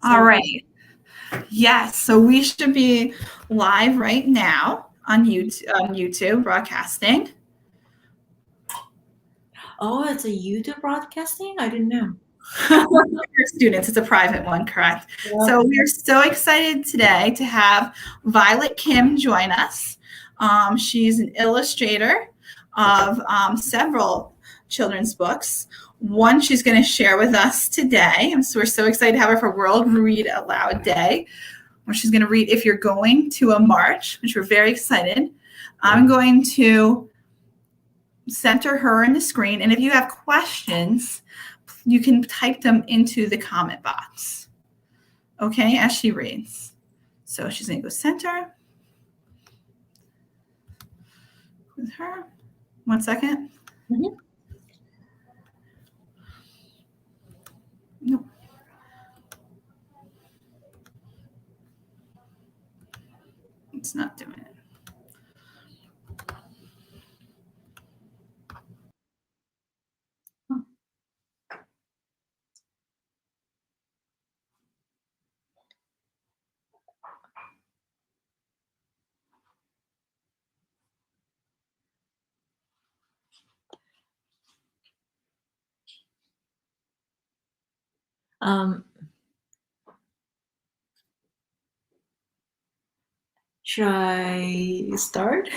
All right. Yes. So we should be live right now on YouTube broadcasting. Oh, it's a YouTube broadcasting? I didn't know. For students, it's a private one, correct? Yeah. So we are so excited today to have Violet Kim join us. She's an illustrator of several children's books. One she's going to share with us today. And so we're so excited to have her for World Read Aloud Day, where she's going to read If You're Going to a March, which we're very excited. I'm going to center her in the screen. And if you have questions, you can type them into the comment box, okay, as she reads. So she's going to go center with her. 1 second. Mhm. Nope. It's not doing it. Should I start?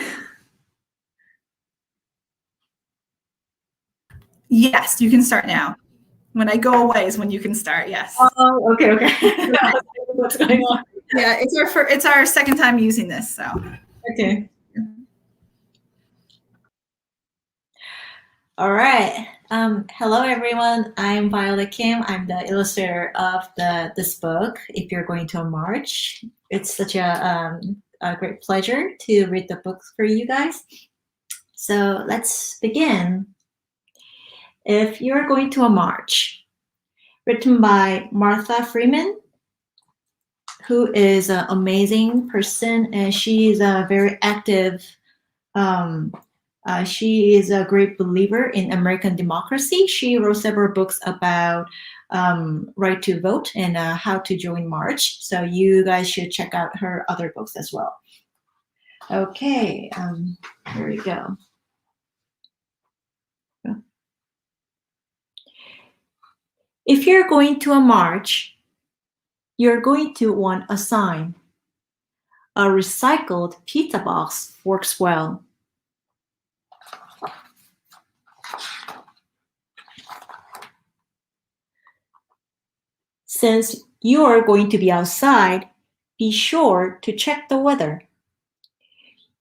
Yes, you can start now. When I go away is when you can start. Yes. Oh, okay. What's going on? Yeah, it's our second time using this, so. Okay. All right. Hello, everyone. I'm Violet Kim. I'm the illustrator of this book, If You're Going to a March. It's such a great pleasure to read the book for you guys. So let's begin. If You're Going to a March, written by Martha Freeman, who is an amazing person, and she is a very active. She is a great believer in American democracy. She wrote several books about right to vote and how to join March. So you guys should check out her other books as well. Okay, here we go. If you're going to a march, you're going to want a sign. A recycled pizza box works well. Since you are going to be outside, be sure to check the weather.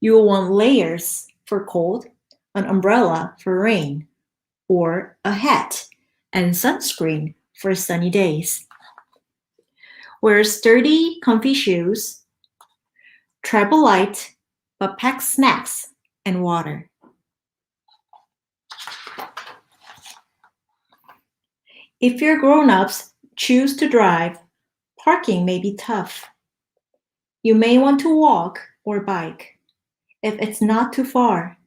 You'll want layers for cold, an umbrella for rain, or a hat and sunscreen for sunny days. Wear sturdy, comfy shoes, travel light, but pack snacks and water. If your grown-ups choose to drive, parking may be tough. You may want to walk or bike if it's not too far.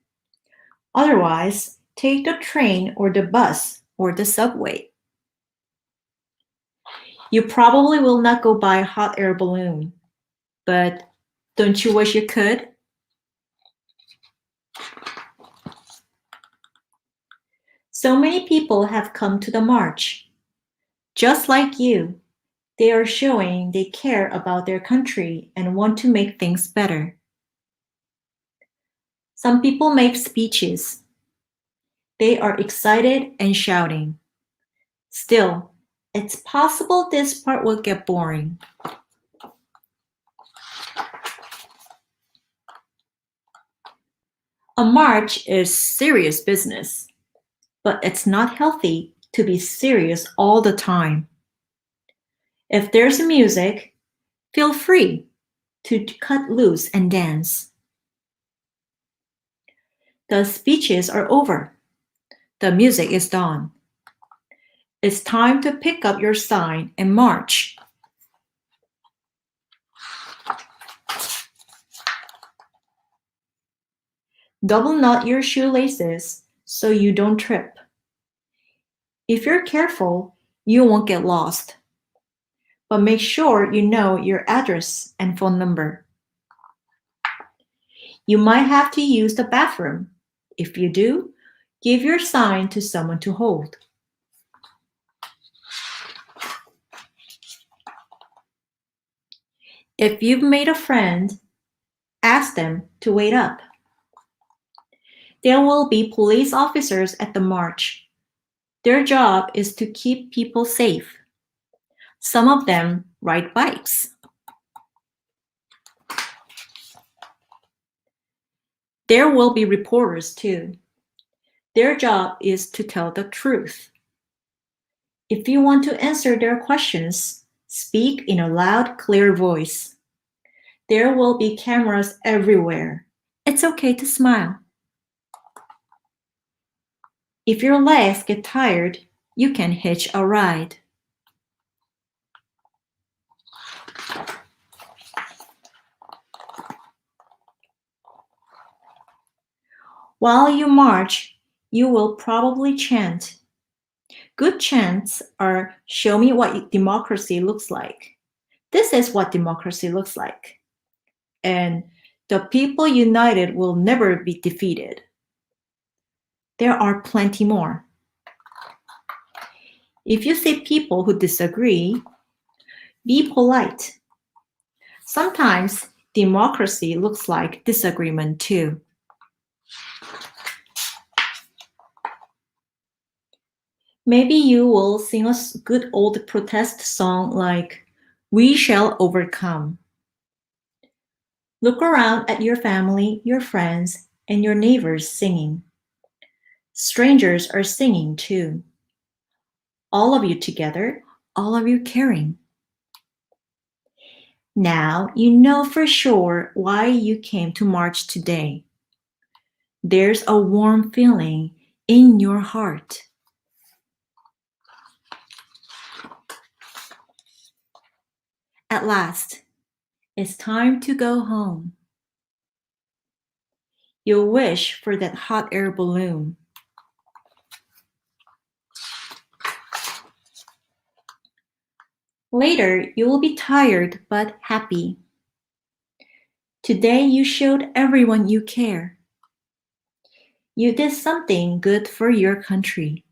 Otherwise, take the train or the bus or the subway. You probably will not go buy a hot air balloon, but don't you wish you could? So many people have come to the march. Just like you, they are showing they care about their country and want to make things better. Some people make speeches. They are excited and shouting. Still, it's possible this part will get boring. A march is serious business, but it's not healthy to be serious all the time. If there's music, feel free to cut loose and dance. The speeches are over. The music is done. It's time to pick up your sign and march. Double knot your shoelaces so you don't trip. If you're careful, you won't get lost. but make sure you know your address and phone number. You might have to use the bathroom. If you do, give your sign to someone to hold. If you've made a friend, ask them to wait up. There will be police officers at the march. Their job is to keep people safe. Some of them ride bikes. There will be reporters too. Their job is to tell the truth. If you want to answer their questions, speak in a loud, clear voice. There will be cameras everywhere. It's okay to smile. If your legs get tired, you can hitch a ride. While you march, you will probably chant. Good chants are "Show me what democracy looks like." This is what democracy looks like. And the people united will never be defeated. There are plenty more. If you see people who disagree, be polite. Sometimes democracy looks like disagreement too. Maybe you will sing a good old protest song like "We Shall Overcome." Look around at your family, your friends, and your neighbors singing. Strangers are singing too. All of you together, all of you caring. Now you know for sure why you came to march today. There's a warm feeling in your heart. At last, it's time to go home. You'll wish for that hot air balloon. Later, you will be tired but happy. Today you showed everyone you care. You did something good for your country.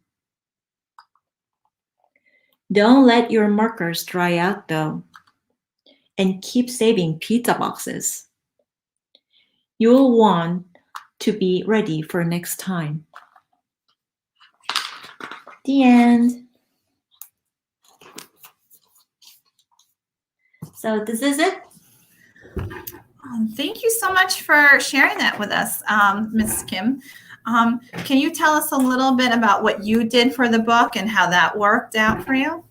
Don't let your markers dry out though, and keep saving pizza boxes. You'll want to be ready for next time. The end. So this is it. Thank you so much for sharing that with us, Ms. Kim. Can you tell us a little bit about what you did for the book and how that worked out for you?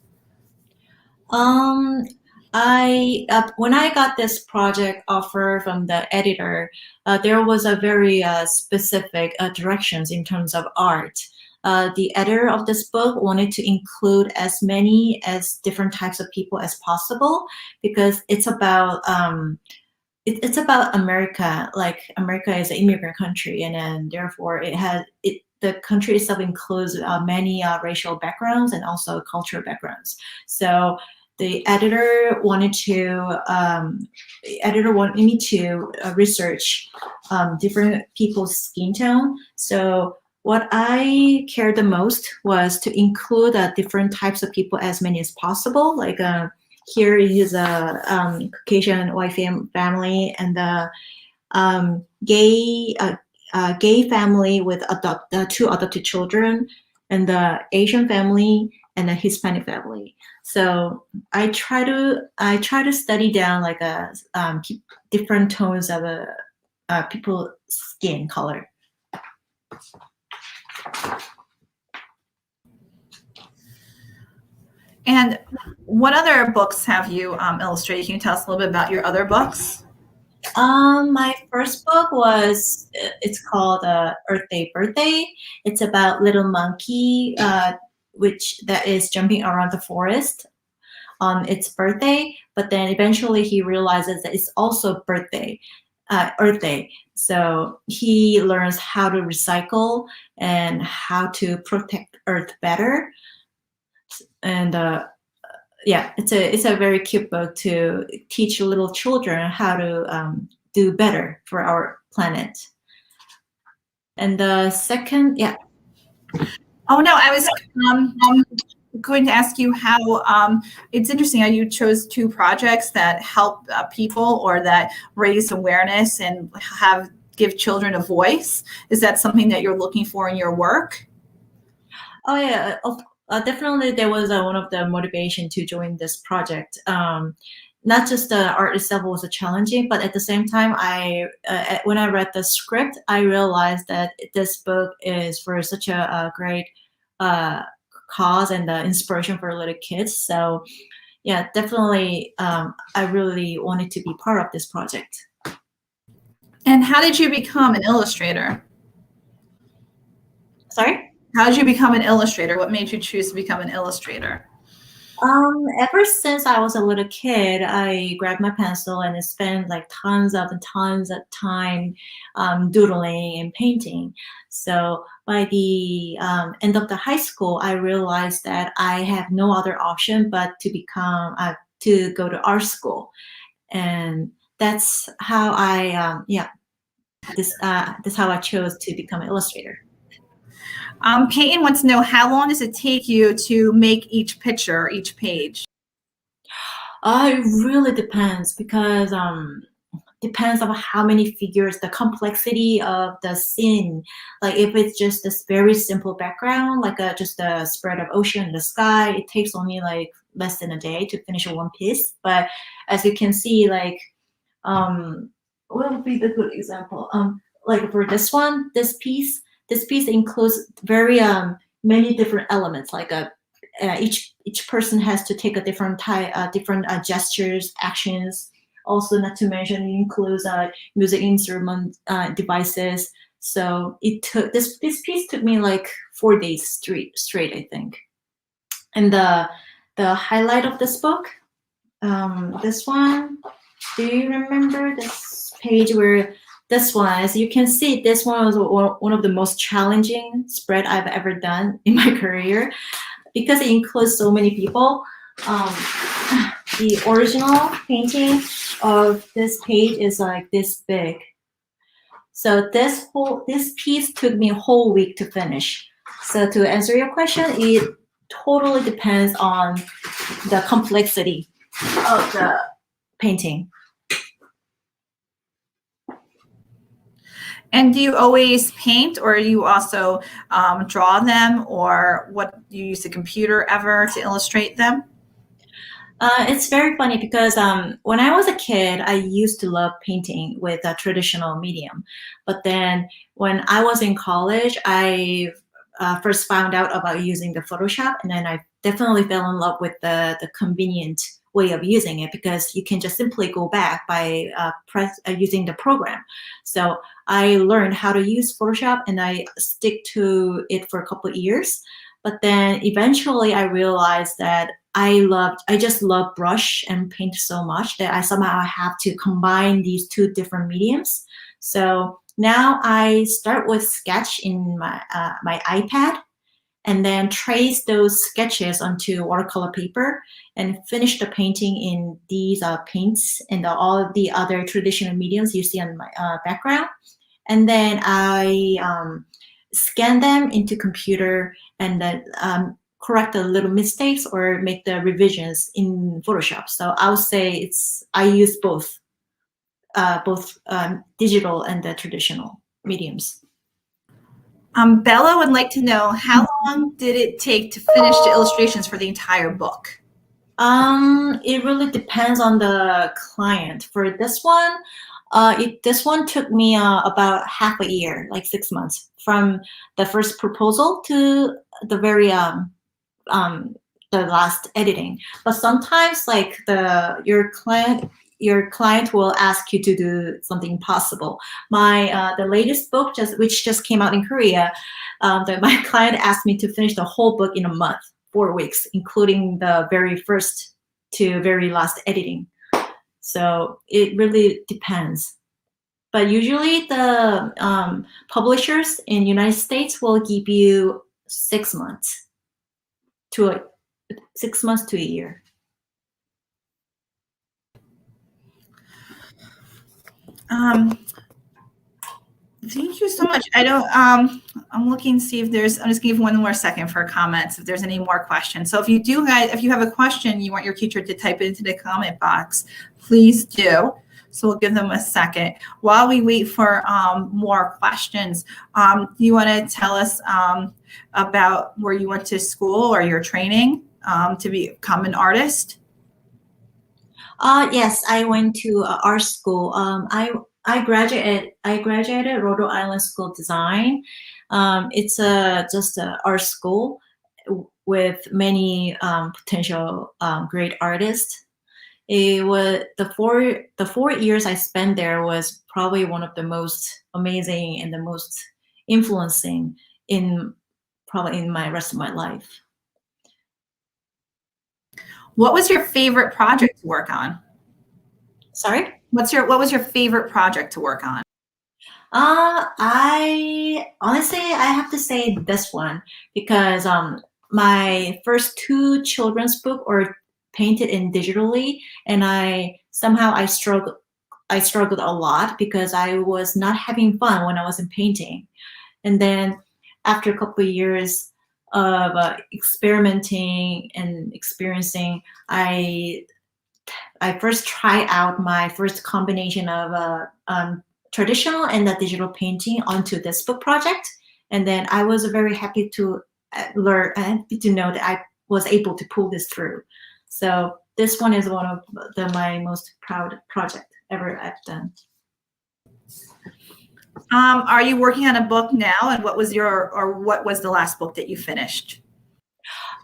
When I got this project offer from the editor, there was a very specific directions in terms of art. The editor of this book wanted to include as many as different types of people as possible because it's about it's about America. Like America is an immigrant country, and then therefore the country itself includes many racial backgrounds and also cultural backgrounds. So the editor wanted me to research different people's skin tone. So what I cared the most was to include different types of people, as many as possible. Like here is a Caucasian white family and the gay family with two adopted children, and the Asian family and the Hispanic family. So I try to study down like different tones of people's skin color. And what other books have you illustrated? Can you tell us a little bit about your other books? My first book it's called Earth Day Birthday. It's about little monkey that is jumping around the forest on its birthday, but then eventually he realizes that it's also Earth Day. So he learns how to recycle and how to protect Earth better. And yeah, it's a very cute book to teach little children how to do better for our planet. And the second, yeah. Oh no, I was going to ask you how it's interesting how you chose two projects that help people or that raise awareness and give children a voice. Is that something that you're looking for in your work? Oh yeah, definitely there was one of the motivation to join this project. Not just the art itself was challenging, but at the same time, when I read the script, I realized that this book is for such a great uh, cause and inspiration for little kids. So yeah, definitely, I really wanted to be part of this project. And how did you become an illustrator? Sorry? How did you become an illustrator? What made you choose to become an illustrator? Ever since I was a little kid, I grabbed my pencil and spent like tons and tons of time doodling and painting. So by the end of the high school, I realized that I have no other option but to go to art school, and that's how that's how I chose to become an illustrator. Peyton wants to know, how long does it take you to make each picture, each page? It really depends because depends on how many figures, the complexity of the scene. Like if it's just this very simple background, like just a spread of ocean and the sky, it takes only like less than a day to finish one piece. But as you can see, like what would be the good example? Like for this piece includes very many different elements. Like each person has to take a different different gestures, actions. Also, not to mention, it includes music instrument devices. So it took this piece took me like 4 days straight, I think. And the highlight of this book, this one. Do you remember this page where this one, as you can see, this one was one of the most challenging spread I've ever done in my career because it includes so many people. The original painting of this page is like this big. So this piece took me a whole week to finish. So to answer your question, it totally depends on the complexity of the painting. And do you always paint, or you also draw them, or what, do you use the computer ever to illustrate them? It's very funny because when I was a kid, I used to love painting with a traditional medium. But then when I was in college, I first found out about using the Photoshop, and then I definitely fell in love with the convenient way of using it because you can just simply go back by using the program. So I learned how to use Photoshop, and I stick to it for a couple of years. But then eventually I realized that I just love brush and paint so much that I somehow have to combine these two different mediums. So now I start with Sketch in my iPad, and then trace those sketches onto watercolor paper and finish the painting in these paints and all of the other traditional mediums you see on my background. And then I scan them into computer and then correct the little mistakes or make the revisions in Photoshop. So I would say I use both digital and the traditional mediums. Bella would like to know, how long did it take to finish the illustrations for the entire book? It really depends on the client. For this one, this one took me about half a year, like 6 months, from the first proposal to the very the last editing. But sometimes, like your client will ask you to do something impossible. The latest book which just came out in Korea, my client asked me to finish the whole book in a month, 4 weeks, including the very first to very last editing. So it really depends. But usually the publishers in United States will give you 6 months to 6 months to a year. Thank you so much. I don't, I'm looking to see if there's, I'm just gonna give one more second for comments, if there's any more questions. So if you do guys, if you have a question, you want your teacher to type it into the comment box, please do. So we'll give them a second. While we wait for more questions, do you want to tell us about where you went to school or your training to become an artist? Yes, I went to art school. I graduated Rhode Island School of Design. It's just an art school with many potential great artists. It was the 4 years I spent there was probably one of the most amazing and the most influencing in probably in my rest of my life. What was your favorite project to work on? Sorry? What was your favorite project to work on? I honestly I have to say this one because my first two children's book were painted in digitally, and I struggled a lot because I was not having fun when I was in painting. And then after a couple of years of experimenting and experiencing, I first tried out my first combination of traditional and the digital painting onto this book project. And then I was very happy to learn and to know that I was able to pull this through. So this one is one of my most proud project ever I've done. Are you working on a book now? And what was the last book that you finished?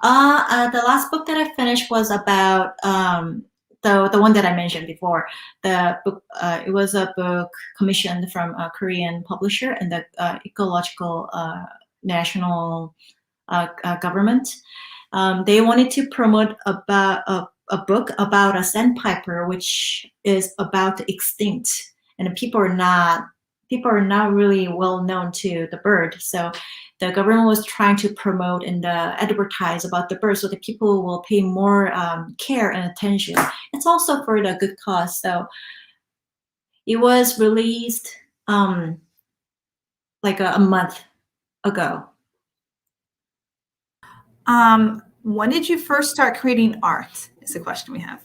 The last book that I finished was about the one that I mentioned before. The book it was a book commissioned from a Korean publisher and the ecological national government. They wanted to promote about a book about a sandpiper, which is about to extinct, and people are not really well known to the bird. So the government was trying to promote and advertise about the bird so that people will pay more care and attention. It's also for the good cause. So it was released like a month ago. When did you first start creating art? Is the question we have.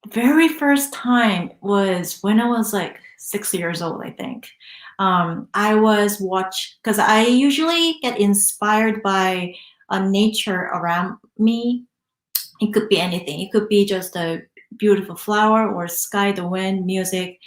Very first time was when I was like 6 years old, I think. I was because I usually get inspired by nature around me. It could be anything. It could be just a beautiful flower or sky, the wind, music.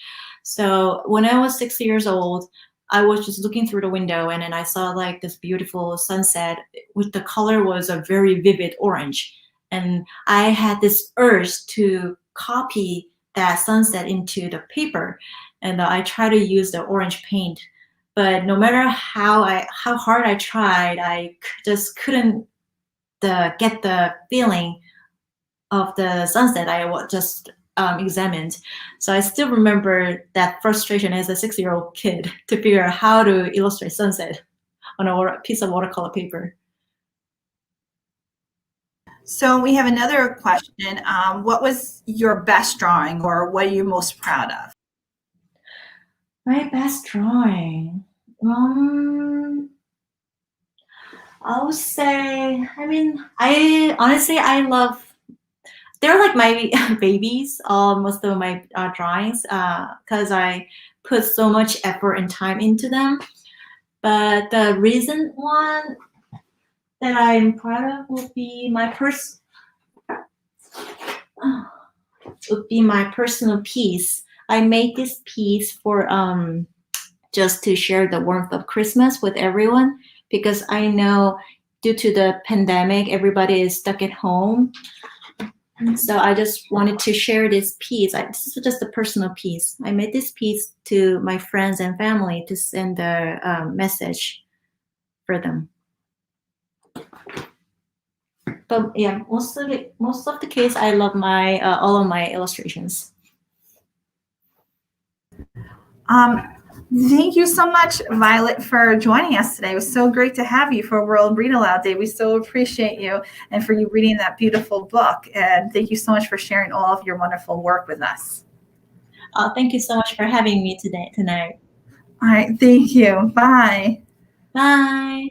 So when I was 6 years old, I was just looking through the window and then I saw like this beautiful sunset with the color was a very vivid orange. And I had this urge to copy that sunset into the paper. And I tried to use the orange paint. But no matter how hard I tried, I just couldn't get the feeling of the sunset I just examined. So I still remember that frustration as a 6-year-old kid to figure out how to illustrate sunset on a piece of watercolor paper. So we have another question. What was your best drawing or what are you most proud of? My best drawing. I would say, I honestly, they're like my babies, most of my drawings, because I put so much effort and time into them. But the recent one that I'm proud of would be my personal piece. I made this piece for just to share the warmth of Christmas with everyone, because I know due to the pandemic, everybody is stuck at home. So I just wanted to share this piece. This is just a personal piece. I made this piece to my friends and family to send a message for them. But yeah, most of the case, I love my all of my illustrations. Thank you so much, Violet, for joining us today. It was so great to have you for World Read Aloud Day. We so appreciate you and for you reading that beautiful book. And thank you so much for sharing all of your wonderful work with us. Thank you so much for having me tonight. All right, thank you. Bye. Bye.